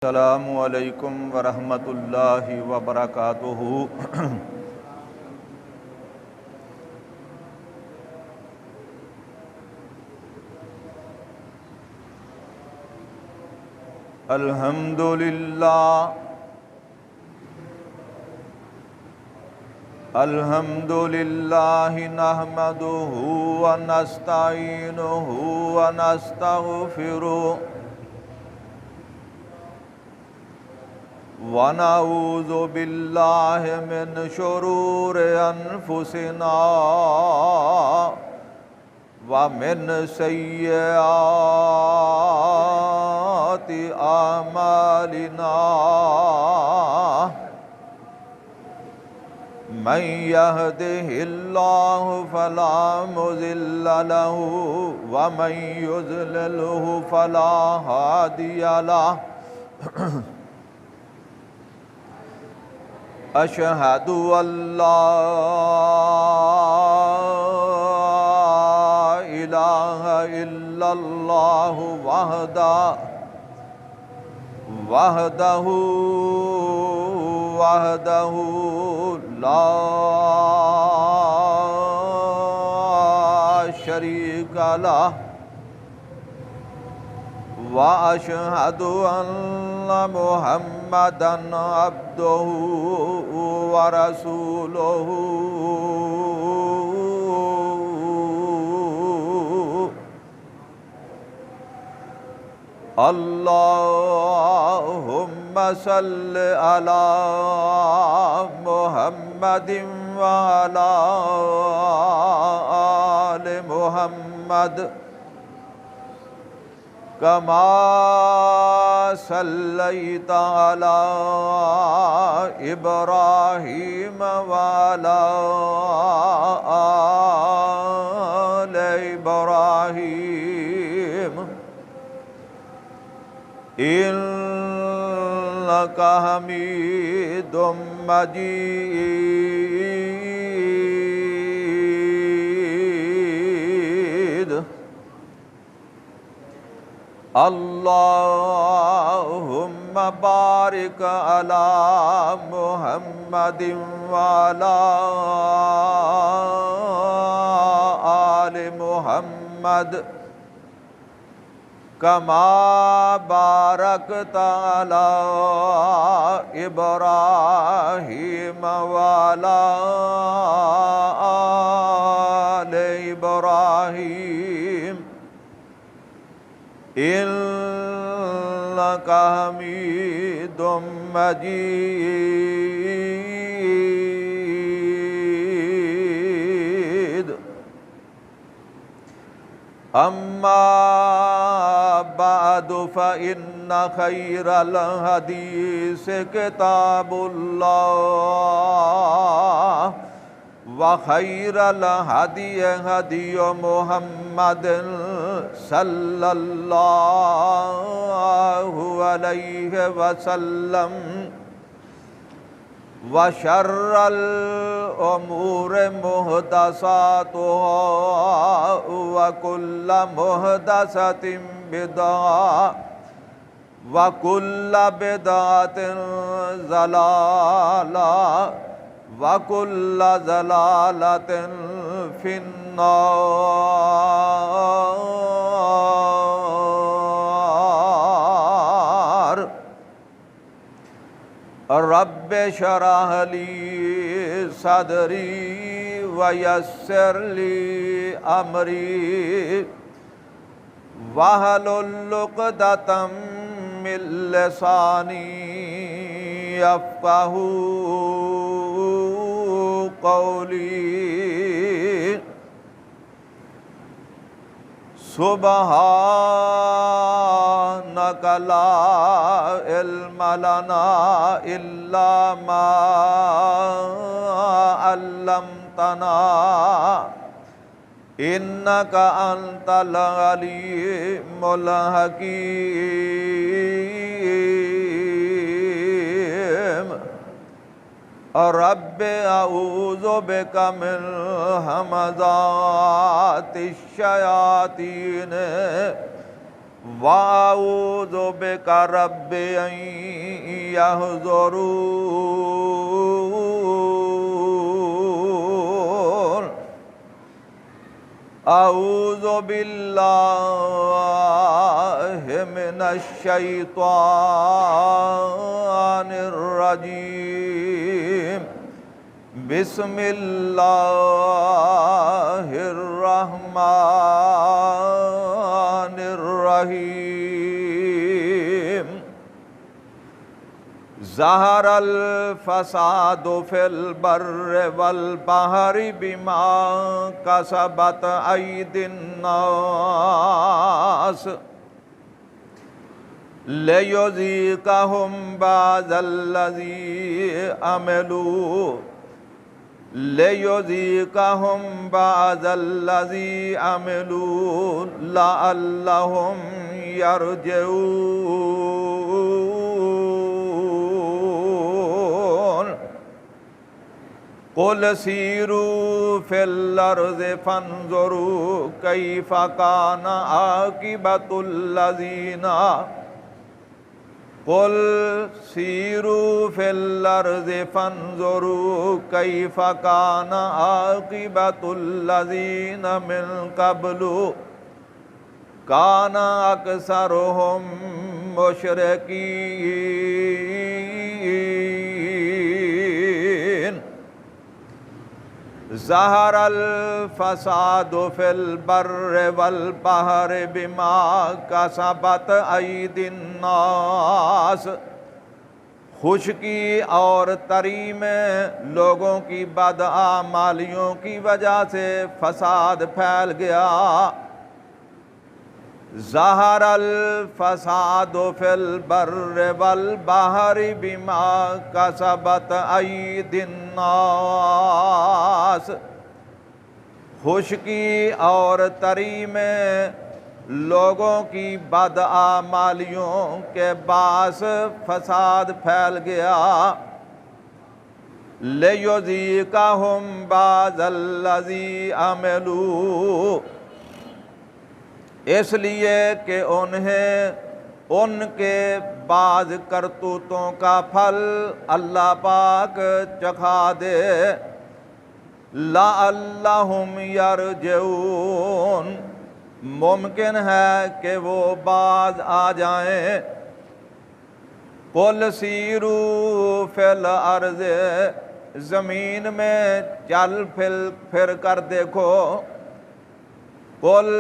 السلام علیکم ورحمۃ اللہ وبرکاتہ۔ الحمد للہ نحمدہ ونستعینہ ونستغفرہ ونعوذ باللہ من شرور انفسنا ومن سیئات اعمالنا من یہدہ اللہ فلا مضل لہ ومن یضللہ فلا ہادی لہ۔ اشہد ان لا الہ الا اللہ وحدہ لا شریک لہ واشہد ان محمدا عبدہ ورسولہ۔ اللہم صل علی محمد وعلی آل محمد کما صلیت علی ابراہیم وعلی آل ابراہیم انک حمید مجید۔ اللہم بارک علی محمد وعلی آل محمد کما بارکت علی ابراہیم وعلی آل ابراہیم انک حمید مجید۔ اما بعد فإن خیر الحدیث کتاب اللہ وخیر الہدی ہدی محمد صلی اللہ علیہ وسلم وشر الامور محدثاتها وکل محدثۃ بدعہ وکل بدعۃ ضلالہ وَكُلَّ ضَلَالَةٍ فِي النَّارِ۔ رب اشرح لي صدري ويسر لي أمري واحلل عقدة من لساني يفقهوا قولی۔ سبحانک لا علم لنا الا ما علمتنا انک انت العلیم الحکیم۔ رب اعوذ بک من همزات الشیاطین وَأَعُوذُ بِكَ رَبِّ أَن يَحْضُرُونِ اعوذ باللہ من الشیطان الرجیم بسم اللہ الرحمن الرحیم ظہر الفساد فی البر والبحر بما کسبت ایدی الناس لیذیقہم بعض الذی عملوا لعلہم یرجعون قل سیروا فی الارض فانظروا کیف کان عاقبۃ الذین قل سیروا فی الارض فانظروا کیف کان عاقبۃ الذین من قبل کان اکثرہم مشرکین ظہر الفساد فی البر والبحر بما کسبت ایدی الناس خشکی اور تری میں لوگوں کی بدعمالیوں کی وجہ سے فساد پھیل گیا ظہر الفساد فی البر والبحر بما کسبت ایدی الناس خشکی اور تری میں لوگوں کی بدعمالیوں کے باعث فساد پھیل گیا لیذیقہم بعض الذی عملوا اس لیے کہ انہیں ان کے بعض کرتوتوں کا پھل اللہ پاک چکھا دے لعلہم یرجعون ممکن ہے کہ وہ باز آ جائیں قل سیروا فی الارض زمین میں چل پھر کر دیکھو قل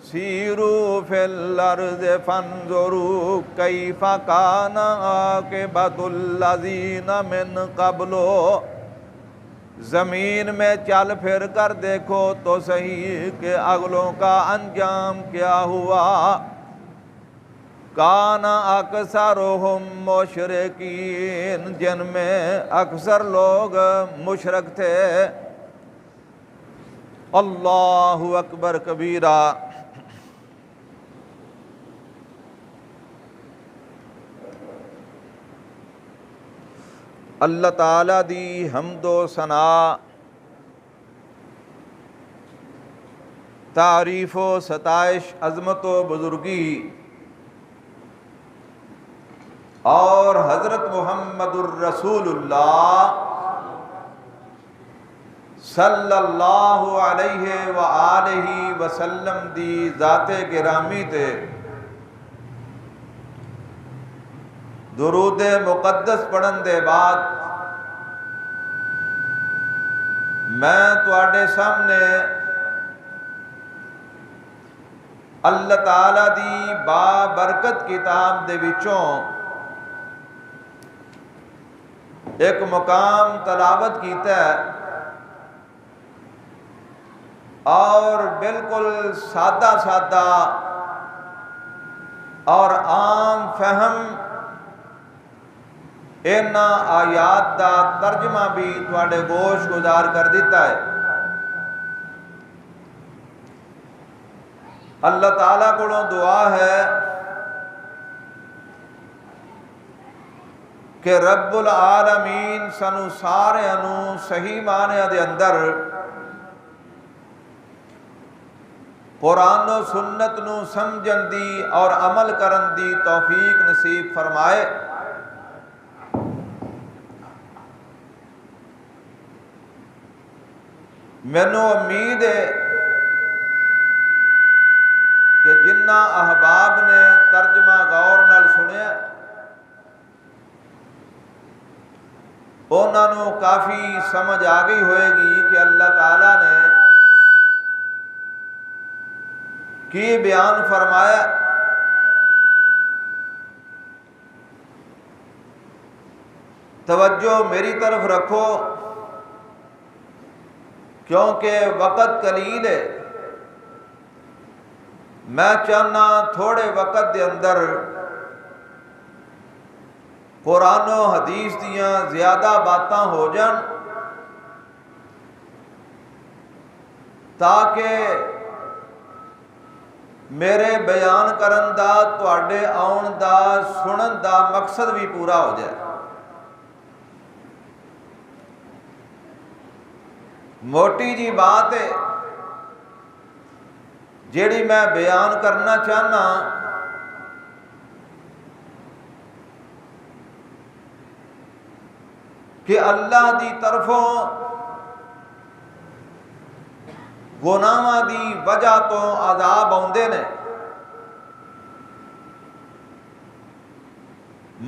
سیروا فی الارض فانظروا کیف کان عاقبۃ الذین من قبل زمین میں چل پھر کر دیکھو تو صحیح کہ اگلوں کا انجام کیا ہوا کان اکثرہم مشرکین جن میں اکثر لوگ مشرک تھے اللہ اکبر کبیرہ اللہ تعالیٰ دی حمد و ثنا تعریف و ستائش عظمت و بزرگی اور حضرت محمد الرسول اللہ صلی اللہ علیہ وآلہ وسلم دی ذات گرامی تے درود مقدس پڑھن دے بعد میں تواڈے سامنے اللہ تعالیٰ دی بابرکت کتاب دے وچوں ایک مقام تلاوت کیتا ہے اور بالکل سادہ سادہ اور عام فہم اینا آیات دا ترجمہ بھی تواڈے گوش گزار کر دیتا ہے اللہ تعالیٰ کو دعا ہے کہ رب العالمین سانو سارے صحیح معنی دے اندر قرآن و سنت نو سمجھن دی اور عمل کرن دی توفیق نصیب فرمائے۔ مینوں امید ہے کہ جنہ احباب نے ترجمہ غور نال سنیا انہاں نوں کافی سمجھ آ گئی ہوئے گی کہ اللہ تعالیٰ نے کی بیان فرمایا۔ توجہ میری طرف رکھو کیونکہ وقت قلیل ہے، میں چاہنا تھوڑے وقت دے اندر قرآن و حدیث دیاں زیادہ باتاں ہو جان تاکہ میرے بیان کرن دا تواڈے آن دا سنن دا مقصد بھی پورا ہو جائے۔ موٹی جی بات ہے جیڑی میں بیان کرنا چاہنا، کہ اللہ دی طرفوں گناہاں دی وجہ تو عذاب آوندے نے،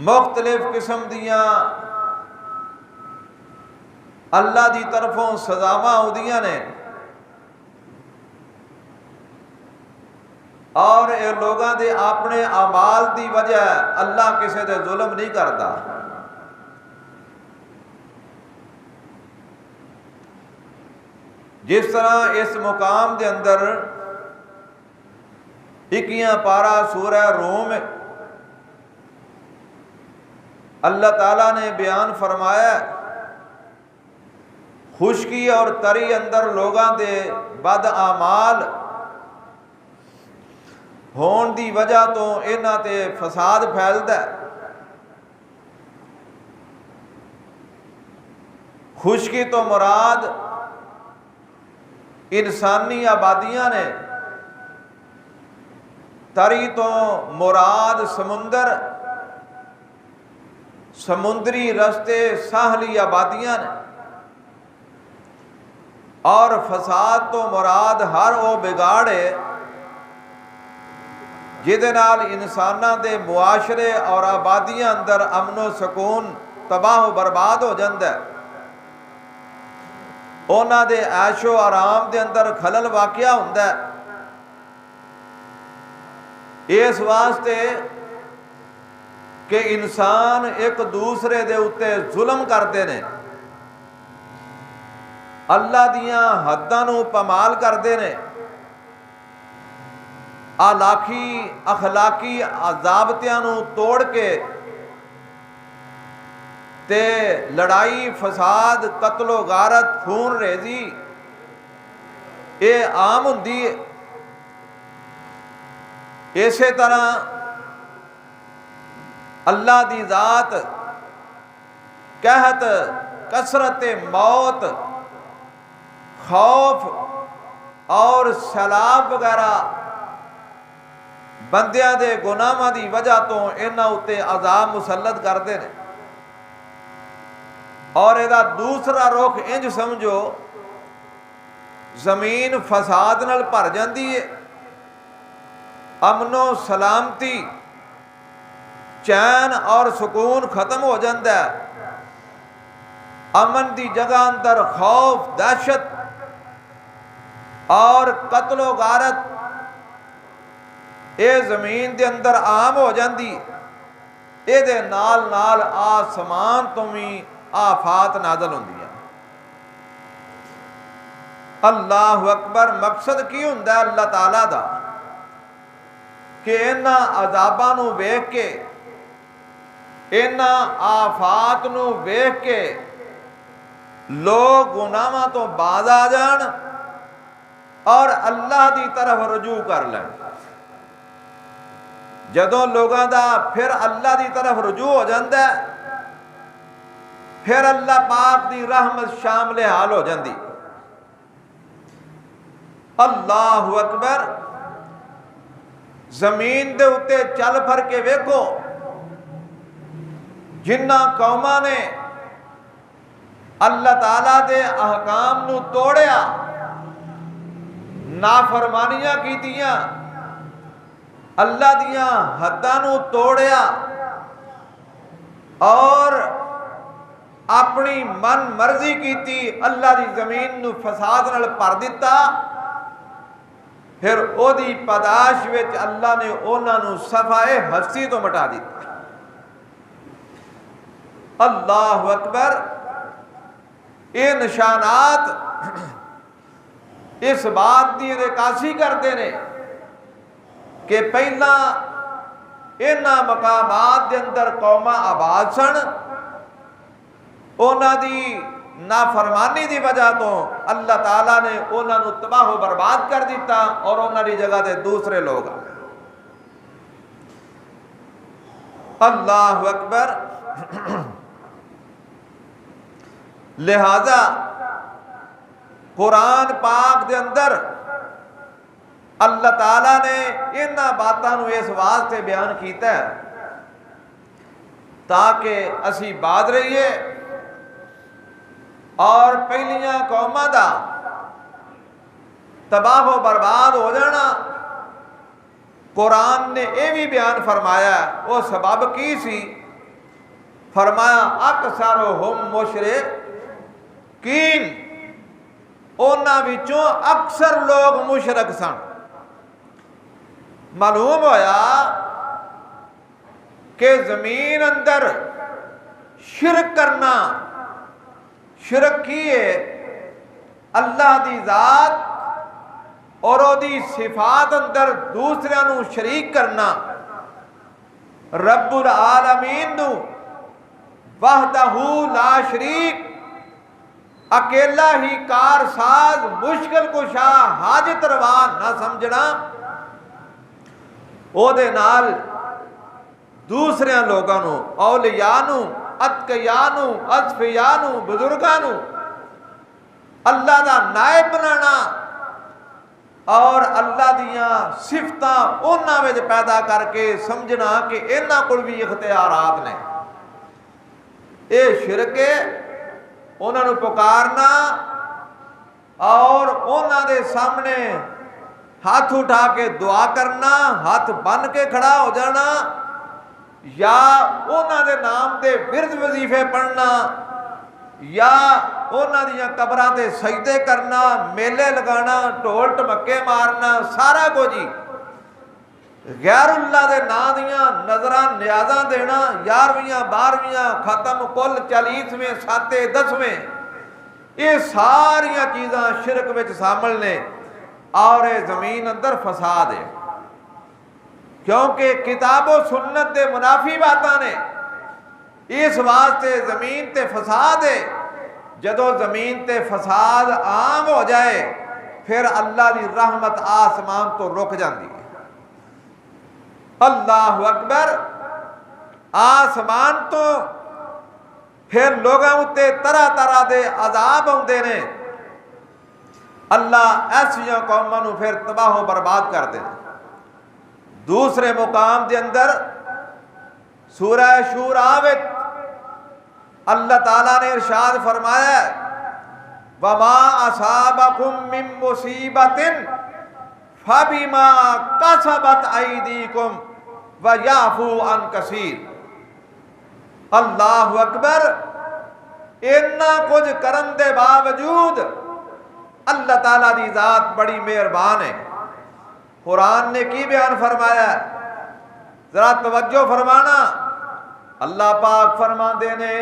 مختلف قسم دیاں اللہ دی طرفوں سزاواں آؤندیاں نے، اور اے لوگاں دے اپنے اعمال دی وجہ اللہ کسے دے ظلم نہیں کرتا۔ جس طرح اس مقام دے اندر 21 پارہ سورہ روم اللہ تعالیٰ نے بیان فرمایا، خشکی اور تری اندر لوگاں دے بد اعمال ہون دی وجہ تو انہاں تے فساد پھیلدا ہے۔ خشکی تو مراد انسانی آبادیاں نے، تری تو مراد سمندر، سمندری رستے ساحلی آبادیاں نے، اور فساد تو مراد ہر وہ بگاڑ ہے جہدے نال انساناں دے معاشرے اور آبادیاں اندر امن و سکون تباہ و برباد ہو جاندہ ہے، اونا دے عیش و آرام دے اندر خلل واقعہ ہوندہ ہے۔ اس واسطے کہ انسان ایک دوسرے دے اتے ظلم کرتے نے، اللہ دیاں حداں نو پامال کرتے نے، اخلاقی ضابطیاں نو توڑ کے تے لڑائی فساد قتل و غارت خون ریزی اے عام ہوندی ہے۔ اسی طرح اللہ دی ذات قحط، کثرت موت، خوف اور سیلاب وغیرہ بندیاں دے گناہاں دی وجہ تو انہاں اتے عذاب مسلط کرتے ہیں، اور ایدہ دوسرا رخ انج سمجھو زمین فساد نال بھر جاندی ہے، امن و سلامتی چین اور سکون ختم ہو جاندہ ہے، امن دی جگہ اندر خوف، دہشت اور قتل و غارت اے زمین دے اندر عام ہو جاندی، اے دے نال نال آسمان تو بھی آفات نازل ہوندی ہیں۔ اللہ اکبر، مقصد کی ہوندہ ہے اللہ تعالیٰ دا کہ انہاں عذاباں نو ویکھ کے، انہاں آفات نو ویکھ کے لوگ گناہاں تو باز آ جان اور اللہ دی طرف رجوع کر لیں۔ جدوں لوگاں دا پھر اللہ دی طرف رجوع ہو جاندہ ہے، پھر اللہ پاک دی رحمت شامل حال ہو جاندی، اللہ اکبر. زمین دے اتے چل پھر کے ویکھو جنہ قوماں نے اللہ تعالیٰ دے احکام نو توڑیا، نافرمانیاں کیتیاں، اللہ دیاں حداں نو توڑیا اور اپنی من مرضی کیتی، اللہ دی زمین نو فساد نال بھر دیتا. پھر او دی پاداش وچ اللہ نے انہاں نو صفائے ہستی تو مٹا دیتا. اللہ اکبر. یہ نشانات اس بات کی عکاسی کرتے ہیں کہ پہلا انہاں مقامات دے اندر قوماں آباد سن، انہاں دی نافرمانی دی وجہ تو اللہ تعالیٰ نے انہاں نو تباہ و برباد کر دیتا اور انہاں دی جگہ دے دوسرے لوگ آ گئے. اللہ اکبر. لہذا قرآن پاک دے اندر اللہ تعالیٰ نے انہاں باتاں نو اس واسطے بیان کیتا ہے تاکہ اسی باد رہیے اور پہلیاں قوماں دا تباہ و برباد ہو جانا. قرآن نے یہ بھی بیان فرمایا وہ سبب کی سی. فرمایا اکثرہم مشرکین، انہاں وچوں اکثر لوگ مشرک سن. معلوم ہویا کہ زمین اندر شرک کرنا، شرک کیے اللہ دی ذات اور او دی صفات اندر دوسرے نو شریک کرنا، رب العالمین نو وحدہ لا شریک اکیلا ہی کار ساز مشکل کشا حاجت روا نہ سمجھنا، او دے نال دوسرے لوگاں نو، اولیاء نو، اتقیاء نو، اصفیاء نو، بزرگاں نو اللہ دا نائب بنانا اور اللہ دیاں صفتاں انہاں وچ پیدا کر کے سمجھنا کہ انہاں کول بھی اختیارات نے. اے شرک ہے. انہاں نو پکارنا اور انہاں دے سامنے ہاتھ اٹھا کے دعا کرنا، ہاتھ بن کے کھڑا ہو جانا، یا انہاں دے نام دے ورد وظیفے پڑھنا، یا انہاں دیاں قبراں تے سجدے کرنا، میلے لگانا، ڈھول ٹمکے مارنا، سارا کچھ ہی غیر اللہ دے نا دیاں نظراں نیازاں دینا، 11ویں 12ویں ختم کل 40ویں 7 10ویں، یہ ساریاں چیزاں شرک وچ شامل نے اور زمین اندر فساد ہے. کیونکہ کتاب و سنت دے منافی باتاں نے، اس واسطے زمین تے فساد ہے. جدو زمین تے فساد عام ہو جائے پھر اللہ دی رحمت آسمان تو رک جاندی ہے. اللہ اکبر. آسمان تو پھر لوگاں اتے طرح طرح دے عذاب ہوندے نے. اللہ ایسیاں قوماں نو پھر تباہ و برباد کر دے. دوسرے مقام دے اندر سورہ شورا وچ اللہ تعالیٰ نے ارشاد فرمایا وَمَا أَصَابَكُم مِّن مُّصِيبَةٍ فَبِمَا كَسَبَتْ أَيْدِيكُمْ وَيَعْفُو عَن كَثِيرٍ. اللہ اکبر. اتنا کچھ کرن دے باوجود اللہ تعالیٰ دی ذات بڑی مہربان ہے. قرآن نے کی بیان فرمایا، ذرا توجہ فرمانا. اللہ پاک فرما دینے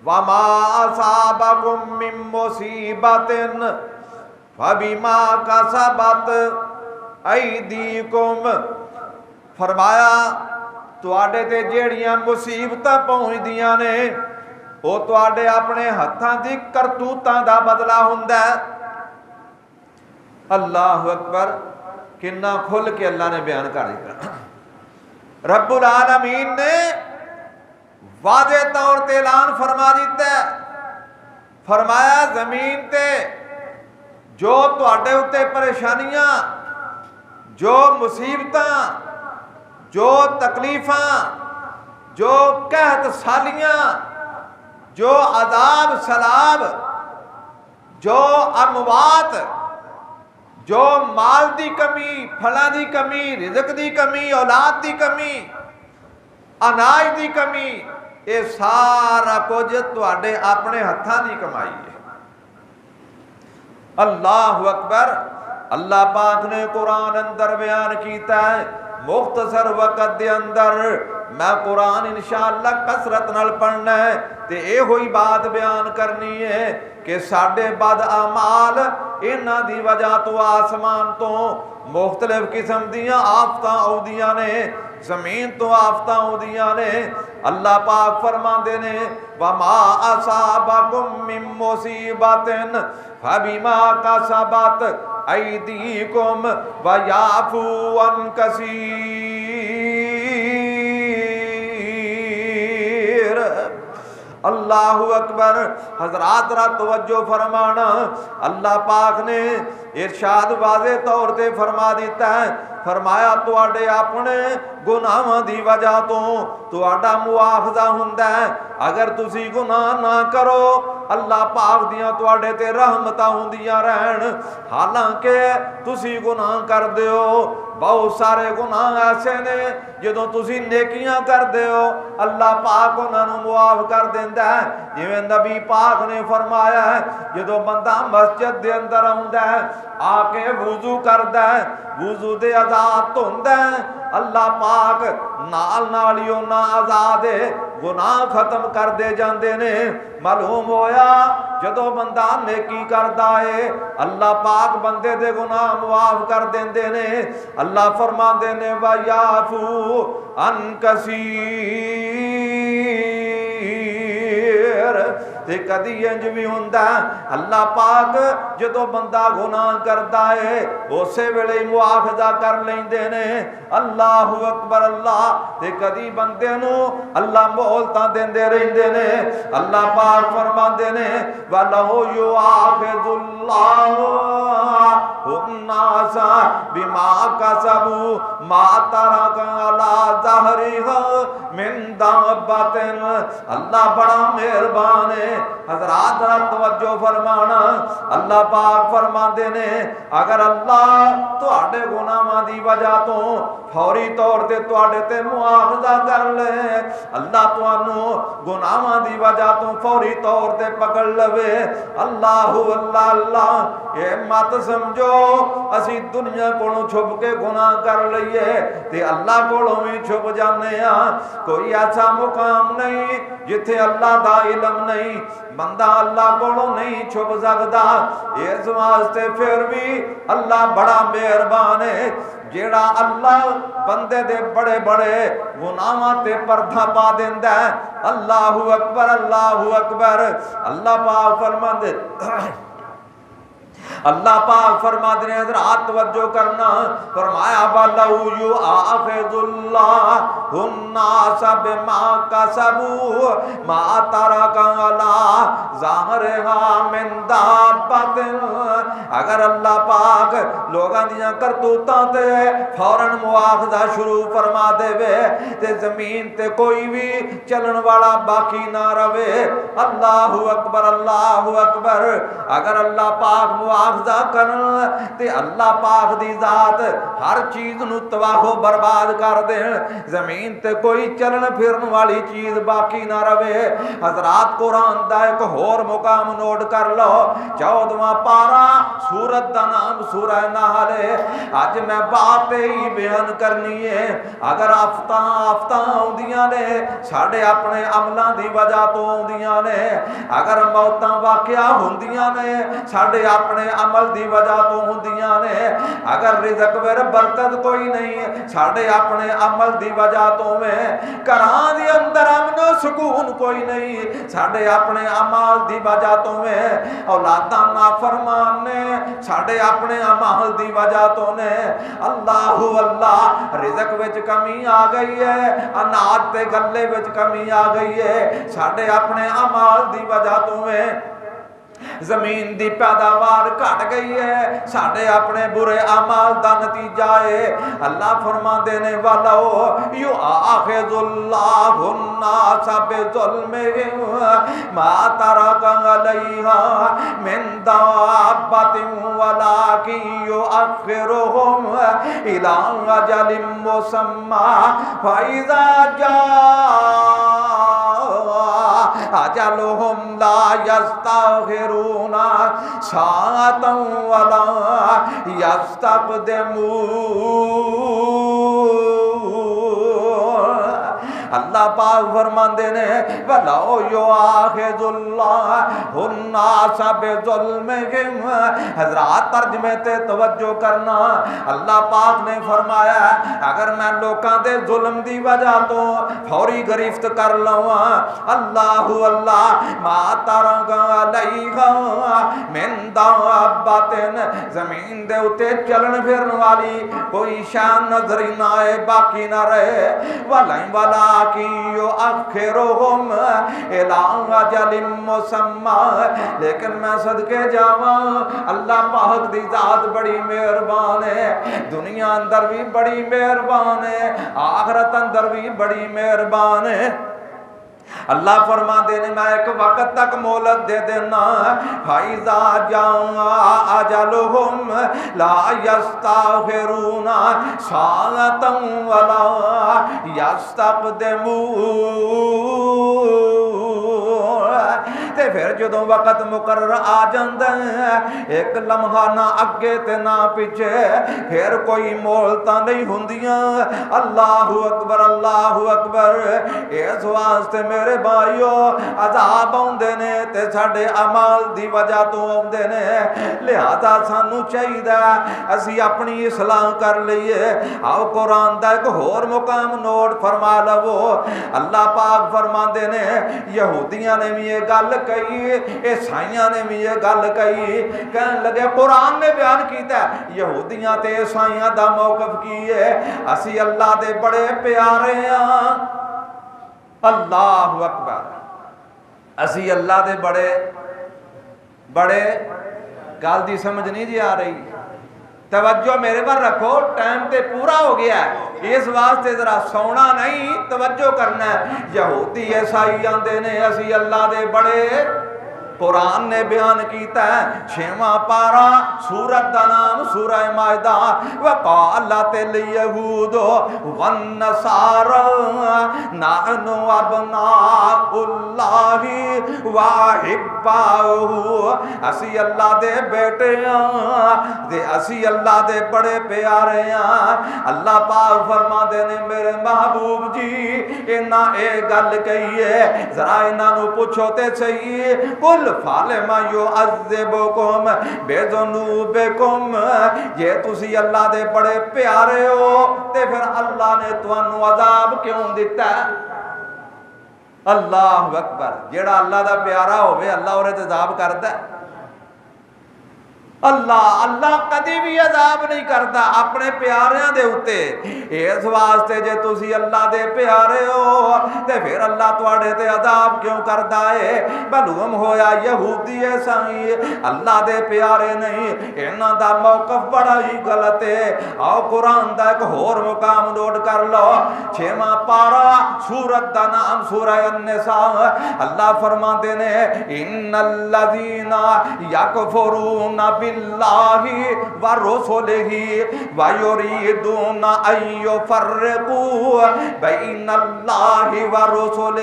وَمَا أَصَابَكُم مِّن مُّصِيبَةٍ فَبِمَا كَسَبَتْ أَيْدِيكُمْ. فرمایا تواڈے تے جیڑیاں مصیبتاں پہنچ دیاں نے وہ تواڈے اپنے ہتھاں دی کرتوتاں دا بدلہ ہوندا ہے. اللہ اکبر. کنا کھل کے اللہ نے بیان کر دیا. رب العالمین نے واضح طور تے اعلان فرما دیتا ہے. فرمایا زمین تے جو تواڈے اُتے پریشانیاں، جو مصیبتاں، جو تکلیفاں، جو قحط سالیاں، جو عذاب سلاب، جو اموات، جو مال دی کمی، پھلاں دی کمی، رزق دی کمی، اولاد دی کمی، اناج دی کمی، یہ سارا کچھ تواڈے اپنے ہتھاں دی کمائی ہے۔ اللہ اکبر۔ اللہ پاک نے قرآن اندر بیان کیتا ہے، مختصر وقت دے اندر میں قرآن انشاءاللہ کثرت نال پڑھنا ہے تے اے ہوئی بات بیان کرنی ہے کہ ساڈے بد اعمال انہاں دی وجہ تو آسمان تو مختلف قسم دیاں آفتاں اودیاں نے، زمین تو آفتاں اودیاں نے۔ اللہ پاک فرماندے نے وَمَا أَصَابَكُم مِّن مُّصِیبَةٍ فَبِمَا كَسَبَتْ أَیْدِیکُمْ وَیَعْفُو عَن کثیر۔ اللہ اکبر۔ حضرات ذرا توجہ فرمانا، اللہ پاک نے ارشاد واضح طور تے فرما دیتا ہے، فرمایا تواڈے اپنے گناہاں دی وجہ تو تواڈا مواخذہ ہوندا ہے۔ اگر تسی گناہ نہ کرو اللہ پاک دیاں تواڈے تے رحمتاں ہوندیاں رہن، حالانکہ تسی گناہ کر دیو۔ بہت سارے گناہ ایسے نے جدوں تسی نیکیاں کر دیو اللہ پاک انہاں نوں معاف کر دیندا ہے۔ جویں نبی پاک نے فرمایا ہے جدوں بندہ مسجد دے اندر آوندا ہے آ کے وضو کردا ہے، وضو دے آزاد ہوندا ہے، اللہ پاک نال نال ہی انہاں آزاد گناہ ختم کر دے جاندے نے۔ معلوم ہویا جدوں بندہ نیکی کردا ہے اللہ پاک بندے دے گناہ معاف کر دیندے نے۔ اللہ فرماندے نے وَیَعْفُو عَن کثیر۔ تے کدی انج بھی ہوندا ہے اللہ پاک جدوں بندہ گناہ کردا ہے اسی ویلے مواخذہ کر لیندے نے۔ اللہ اکبر۔ اللہ تے کدی بندے نوں اللہ مہلتاں دیندے رہندے نے۔ اللہ پاک فرماندے نے وَلَوْ يُؤَاخِذُ اللَّهُ النَّاسَ بِمَا كَسَبُوا مَا تَرَكَ عَلَى ظَهْرِهَا مِن دَابَّةٍ۔ اللہ بڑا مہربان ہے۔ حضرات ذرا توجہ فرمانا، اللہ پاک فرماندے نے اگر اللہ تواڈے گناہاں دی وجہ تو فوری طور تے تواڈے تے مواخذہ کر لے، اللہ تانوں گناہاں دی وجہ تو فوری طور تے پکڑ لوے، اللہ اللہ اللہ، یہ مت سمجھو اسی دنیا کولوں چھپ کے گناہ کر لئیے تے اللہ کولوں بھی چھپ جانے ہاں۔ کوئی ایسا مقام نہیں جتھے اللہ دا علم نہیں، بندہ اللہ کولوں نہیں چھپ سکدا۔ اس واسطے پھر بھی اللہ بڑا مہربان ہے، جیڑا اللہ بندے دے بڑے بڑے گناہاں تے پردہ پا دیندا ہے۔ اللہ اکبر اللہ اکبر۔ اللہ پاک فرماندے اللہ پاک فرماتے ہیں حضرات توجہ کرنا، فرمایا وَلَوْ يُؤَاخِذُ اللَّهُ النَّاسَ بِمَا كَسَبُوا مَا تَرَكَ عَلَى ظَهْرِهَا مِن دَابَّةٍ۔ اگر اللہ پاک لوگاں دیاں کرتوتاں تے فوراً مواخذہ شروع فرما دے وے تے زمین تے کوئی بھی چلن والا باقی نہ رہے۔ اللہ اکبر اللہ اکبر۔ اگر اللہ پاک مواخذہ کرن تے اللہ پاک دی ذات ہر چیز نو تباہ و برباد کر دین، زمین تے کوئی چلن پھرن والی چیز باقی نہ رہے۔ حضرات قرآن دا ایک اور مقام نوٹ کر لو، 14واں پارہ سورت دا نام سورہ نحل ہے۔ آج میں بات ہی بیان کرنی ہے، اگر آفتاں ہوندیاں نے ساڈے اپنے عملاں دی وجہ تو ہوندیاں نے، اگر موتاں واقعہ ہوندیاں نے ساڈے اپنے عمل دی وجہ تو ہوندیاں نے، اگر رزق وچ برکت کوئی نہیں ساڈے اپنے عمل دی وجہ تو میں، گھراں دے اندر امن و سکون کوئی نہیں ساڈے اپنے عمل دی وجہ تو میں، اولاداں نافرمان نے ساڈے اپنے عمل دی وجہ تو نے۔ اللہ اللہ، رزق وچ کمی آ گئی ہے، اناج تے گلے وچ کمی آ گئی ہے ساڈے اپنے عمل دی وجہ تو میں۔ زمین دی پیداوار گھٹ گئی ہے، ساڈے اپنے برے اعمال دا نتیجہ ہے۔ اللہ فرماندے نے وَلَوْ يُؤَاخِذُ اللَّهُ النَّاسَ بِظُلْمِهِمْ مَا تَرَكَ عَلَيْهَا مِن دَابَّةٍ وَلَٰكِن يُؤَخِّرُهُمْ إِلَىٰ أَجَلٍ مُّسَمًّى فَإِذَا جَاءَ أَجَلُهُمْ لَا يَسْتَأْخِرُونَ سَاعَةً وَلَا يَسْتَقْدِمُونَ۔ اللہ پاک فرماندے نے وَلَوْ يُؤَاخِذُ اللَّهُ النَّاسَ بِظُلْمِهِمْ، حضرات ترجمے تے توجہ کرنا، اللہ پاک نے فرمایا اگر میں لوکاں دے ظلم دی وجہ تو فوری گرفت کر لواں، اللہ ما ترک علیہا من دابۃ، زمین دے اتے چلن پھرن والی کوئی شان نظر ہی نہ آئے، باقی نہ رہے، وَلَٰكِن يُؤَخِّرُهُمْ إِلَىٰ أَجَلٍ مُّسَمًّى، لیکن میں صدقے جاواں اللہ پاک دی ذات بڑی مہربان ہے، دنیا اندر بھی بڑی مہربان ہے، آخرت اندر بھی بڑی مہربان ہے۔ اللہ فرما دے نے میں ایک وقت تک مہلت دے دینا، فَإِذَا جَاءَ أَجَلُهُمْ لَا يَسْتَأْخِرُونَ سَاعَةً وَلَا يَسْتَقْدِمُونَ۔ تے پھر جدوں وقت مقرر آ جاندا ہے، ایک لمحہ نہ اگے تے نہ پیچھے، پھر کوئی مہلتاں نہیں ہوندیاں۔ اللہ اکبر، اللہ اکبر۔ اس واسطے میرے بھائیو عذاب آندے نے تے ساڈے اعمال دی وجہ تو آندے نے، لہذا سانو چاہیے اسی اپنی اصلاح کر لئیے۔ آؤ قرآن دا ایک ہور مقام نوٹ فرما لو، اللہ پاک فرماندے نے یہودیاں نے بھی یہ گل کہی، عیسائیاں نے بھی یہ گل کہی، کہنے لگے قرآن نے بیان کیتا ہے یہودیاں تے عیسائیاں دا موقف کی ہے، اسی اللہ دے بڑے پیارے ہاں۔ اللہ اکبر، اسی اللہ دے بڑے گل دی سمجھ نہیں جی آ رہی، توجہ میرے پر رکھو، ٹائم تے پورا ہو گیا ہے، اس واسطے ذرا سونا نہیں، توجہ کرنا ہے۔ یہودی عیسائی آندے نے اسی اللہ دے بڑے، قرآن نے بیان کیتا ہے 6واں پارہ سورت دا نام سورہ مائدہ، وقالت الیہود والنصارى نحن ابناء اللہ واحباؤہ، اسی اللہ دے بیٹے ہاں تے اسی اللہ دے بڑے پیارے ہاں۔ اللہ پاک فرما دے نے میرے محبوب جی انہاں اے گل کہی ہے، ذرا انہاں نو پوچھو تے صحیح، قل فَلِمَ يُعَذِّبُكُمْ بِذُنُوبِكُمْ، یہ تسی اللہ دے بڑے پیارے ہو تے پھر اللہ نے تانوں عذاب کیوں دیتا ہے؟ اللہ اکبر، جیڑا اللہ دا پیارا ہوئے اللہ اور عذاب کرتا ہے؟ اللہ کدی بھی عذاب نہیں کرتا اپنے پیاریاں دے اتے، اس واسطے جے تسی اللہ دے پیارے ہو تے پھر اللہ تواڈے تے عذاب کیوں کردا ہے؟ معلوم ہویا یہودی عیسائی اللہ دے پیارے نہیں، انہاں دا موقف بڑا ہی غلط ہے۔ آؤ قرآن دا ایک ہور مقام نوٹ کر لو، 6واں پارہ سورت دا نام سورہ النساء، اللہ فرماندے نے ان الذین یکفرون باللہ ورسلہ ویریدون ان یفرقوا بین اللہ ورسلہ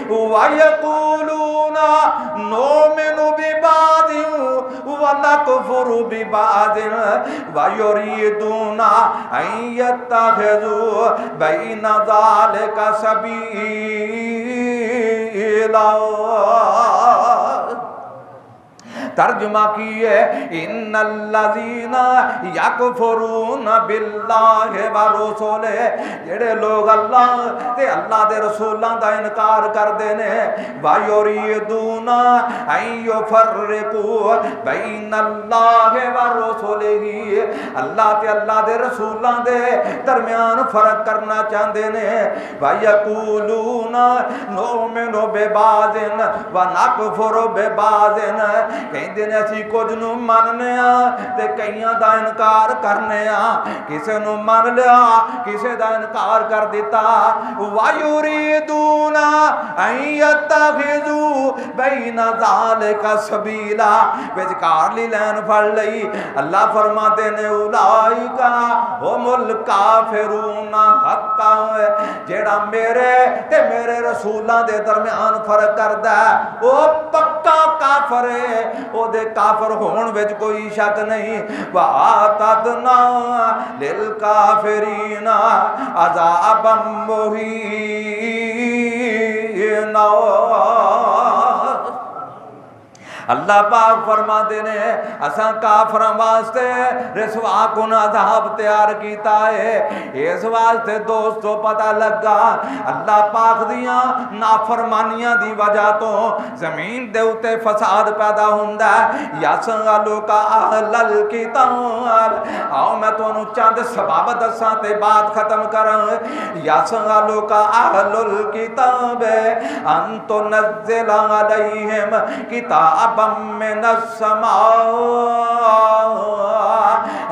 ویقولون نؤمن ببعض ونکفر ببعض ویریدون ان یتخذوا بین ذلک سبیلا۔ ترجمہ کیے ان الذین یکفرون باللہ ورسولہ، جڑے لوگ اللہ تے اللہ دے رسولاں دا انکار کردے نے، وَيُرِيدُونَ أَن يُفَرِّقُوا بَيْنَ اللَّهِ وَرُسُلِهِ، اللہ تے اللہ دے رسولاں دے درمیان فرق کرنا چاہندے نے، وَيَقُولُونَ نُؤْمِنُ بِبَعْضٍ وَنَكْفُرُ بِبَعْضٍ، کہندے نے اسی کچھ نو مننے تے کئیاں دا انکار کرنے کسے نو من لیا کسے دا انکار کر دیتا، وَيُرِيدُونَ أَن يَتَّخِذُوا بَيْنَ ذَلِكَ سَبِيلًا، وچکار لی لین پھڑ لئی۔ اللہ فرماتے نے اولئک ہم الکافرون حقا، جیڑا میرے تے میرے رسولاں دے درمیان فرق کردا ہے او پکا کافر ہے، او دے کافر ہون وچ کوئی شک نہیں۔ وَآتَدْنَا لِلْكَافِرِينَ عَذَابًا مُّهِينًا، اللہ پاک فرما دینے اساں کافراں واسطے رسوا کن عذاب تیار کیتا ہے۔ اس واسطے دوستو پتہ لگا اللہ پاک دیاں نافرمانیاں دی وجہ تو زمین دے اتے فساد پیدا ہوندا ہے۔ یسألوک اہل الکتاب، آؤ میں تو انہوں چند سباب دساں تے بات ختم کراں۔ یسألوک اہل الکتاب ان تنزل علیہم کتاب من السماء،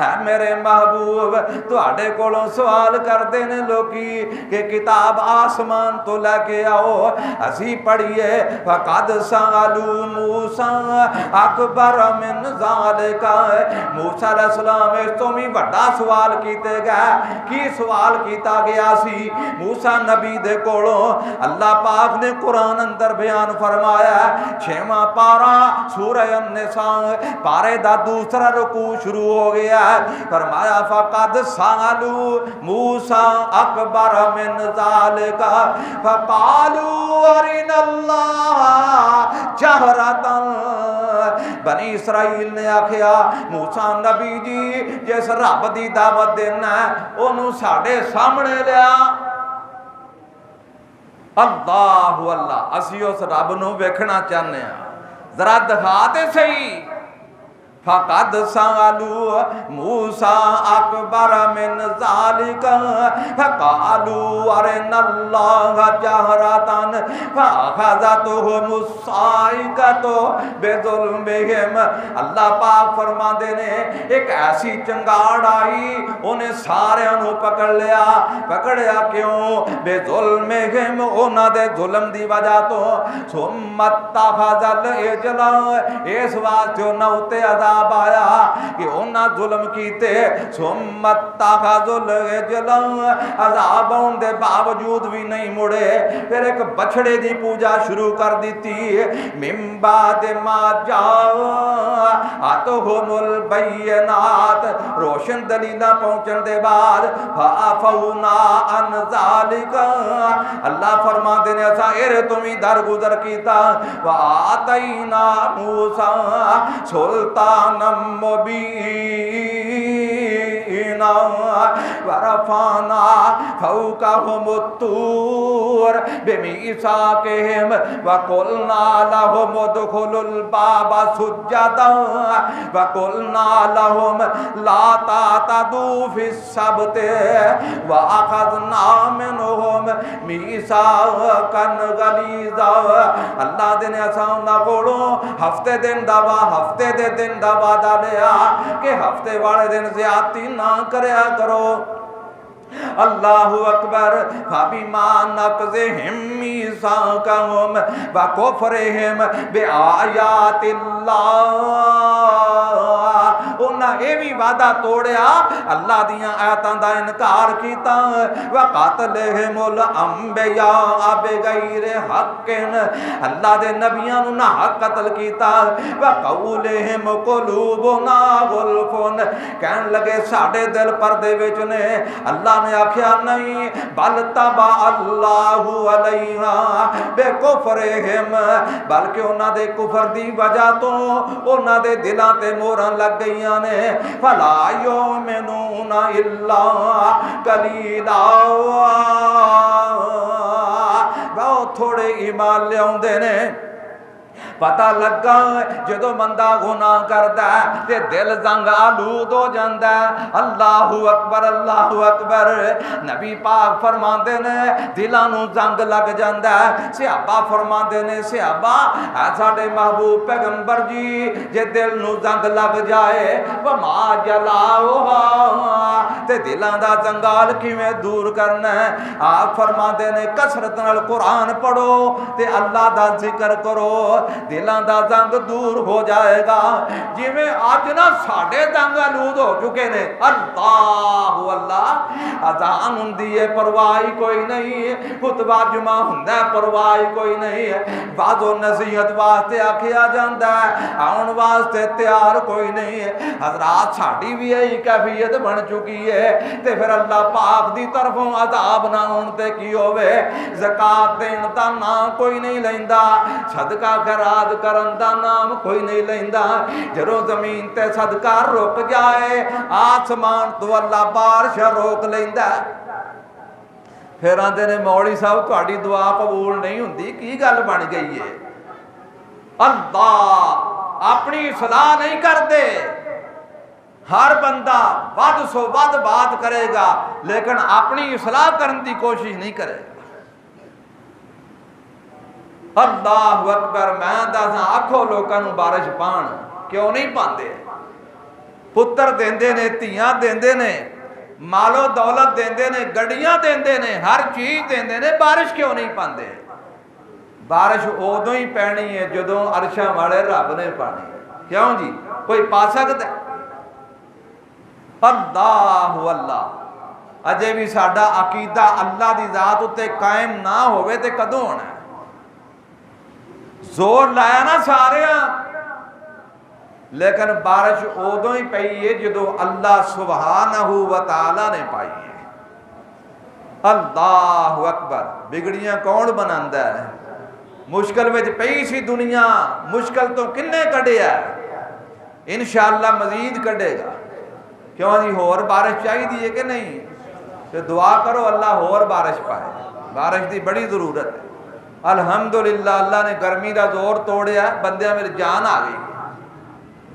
اے میرے محبوب تواڈے کولوں سوال کردے نے لوکی کہ کتاب آسمان تو لے کے آؤ، اسی پڑھیے فقد سألوا موسیٰ اکبر من ذالک، موسیٰ علیہ السلام اس تو بھی بڑا سوال کیتے گئے۔ کی سوال کیتا گیا سی موسیٰ نبی دے کولوں؟ اللہ پاک نے قرآن اندر بیان فرمایا ہے، 6واں پارہ سورہ النساء پارے دا دوسرا رکوع شروع ہو گیا ہے۔ فرمایا فقد سألوا موسیٰ اکبر من ذالک فقالوا ارنا اللہ جہرۃ، بنی اسرائیل نے آکھیا موسیٰ نبی جی جس رب دی دعوت دینا ہے انہوں ساڑے سامنے لیا۔ اللہ اللہ، اسی اس رب نو ویکھنا چاہنے ہیں، ذرا دکھاتے صحیح۔ فقد سألوا موسیٰ اکبر من ذالک فقالوا ارنا اللہ جہرۃ فأخذتهم الصاعقۃ بظلمہم، اللہ پاک فرما دے نے ایک ایسی چنگاڑ آئی انہیں سارے انہوں پکڑ لیا۔ پکڑیا کیوں؟ بظلمہم، انہاں دے ظلم دی وجہ تو، ثم اتخذ العجل، اس واسطے انہاں اتے عذاب آیا کہ انہاں ظلم کیتے، ثم اتخذوا العجل، عذاب آن دے باوجود بھی نہیں مڑے، پھر ایک بچڑے دی پوجا شروع کر دیتی۔ من بعد ما جاءتهم البینات، روشن دلیلہ پہنچن دے بعد، فعفونا عن ذالک، اللہ فرما دینے ایسا ایرے تمہیں درگزر کیتا۔ وآتینا موسیٰ سلطانا مبینا ورفعنا فوقهم الطور بمیثاقہم وقلنا لهم ادخلوا الباب سجدا وقلنا لهم لا تعتدوا في السبت واخذنا منهم میثاقا غلیظا، اللہ دے نے اساں نہ کوڑوں ہفتے دن دا ہفتے دے دن دا وعدہ لیا کہ ہفتے والے دن زیادتی نہ کریا کرو۔ اللہ اکبر، فبما نقضهم میثاقهم وکفرهم بآیات اللہ انہاں اے بھی وعدہ توڑیا اللہ دیاں آیاتاں دا انکار کیتا وقاتلہم الانبیاء بغیر حق اللہ دے نبیاں نو نہ حق قتل کیتا وقولہم قلوبنا غلف کہن لگے ساڈے دل پردے وچ نے اللہ نے آکھیا نہیں بل تبع اللہ علیہا بے کفرہم بلکہ انہاں دے کفر دی وجہ تو انہاں دے دلاں تے موہراں لگ گئیاں نے فلا یؤمنون الا قلیلا بہت تھوڑے ایمان لے آؤندے نے پتہ لگا جدو بندہ گناہ کردا ہے تے دل زنگ آلود ہو جاندا ہے اللہ اکبر نبی پاک فرماندے نے دلاں نو زنگ لگ جاندا ہے صحابہ فرماندے نے صحابہ اے ساڈے محبوب پیغمبر جی جے دل نو زنگ لگ جائے وما جلاؤہا تے دلاں دا زنگال کیویں دور کرنا ہے آپ فرماندے نے کثرت نال قرآن پڑھو تے اللہ دا ذکر کرو دلاں دا زنگ دور ہو جائے گا جی میں آج نہ ساڑھے زنگ آلود ہو چکے نے اللہ اذان ہوندی ہے پرواہی کوئی نہیں خطبہ جمعہ ہوندا ہے پرواہی کوئی نہیں ہے بعض و نصیحت واسطے آکھیا جاندا ہے آن واسطے تیار کوئی نہیں ہے حضرات ساڑی بھی یہی کیفیت بن چکی ہے تے پھر اللہ پاک دی طرفوں عذاب نہ ہون تے کی ہوئے زکاة دین دا نام کوئی نہیں لیندا صدقہ خیرات کرن دا نام کوئی نہیں لیندا جدوں زمین تے صدقہ رک جائے آسمان تو اللہ بارش روک لیندا پھر آندے نے مولوی صاحب تہاڈی دعا قبول نہیں ہوندی کی گل بن گئی ہے اللہ اپنی اصلاح نہیں کرتے ہر بندہ ود سو ود بات کرے گا لیکن اپنی اصلاح کرنے کی کوشش نہیں کرے گا اللہ اکبر میں دساں آکھو لوکاں نوں بارش پان کیوں نہیں پاندے پتر دیندے نے تیاں دیندے نے مالو دولت دیندے نے گڑیاں دیندے نے ہر چیز دیندے نے بارش کیوں نہیں پاندے بارش ادوں ہی پینی ہے جدوں عرشاں والے رب نے پانی ہے کیوں جی کوئی پا سکتا ہے اللہ اجے بھی ساڈا عقیدہ اللہ دی ذات اتے قائم نہ ہوئے تے کدوں ہونا ہے زور لایا نا سارے لیکن بارش ادوں ہی پئی ہے جدوں اللہ سبحانہ و تعالی نے پائی ہے اللہ اکبر بگڑیاں کون بناندا ہے مشکل وچ پئی سی دنیا مشکل تو کنے کڈیا انشاءاللہ مزید کڈے گا کیوں جی ہور بارش چاہیے کہ نہیں تو دعا کرو اللہ ہور بارش پائے بارش دی بڑی ضرورت ہے الحمدللہ اللہ نے گرمی دا زور توڑیا بندیاں میری جان آ گئی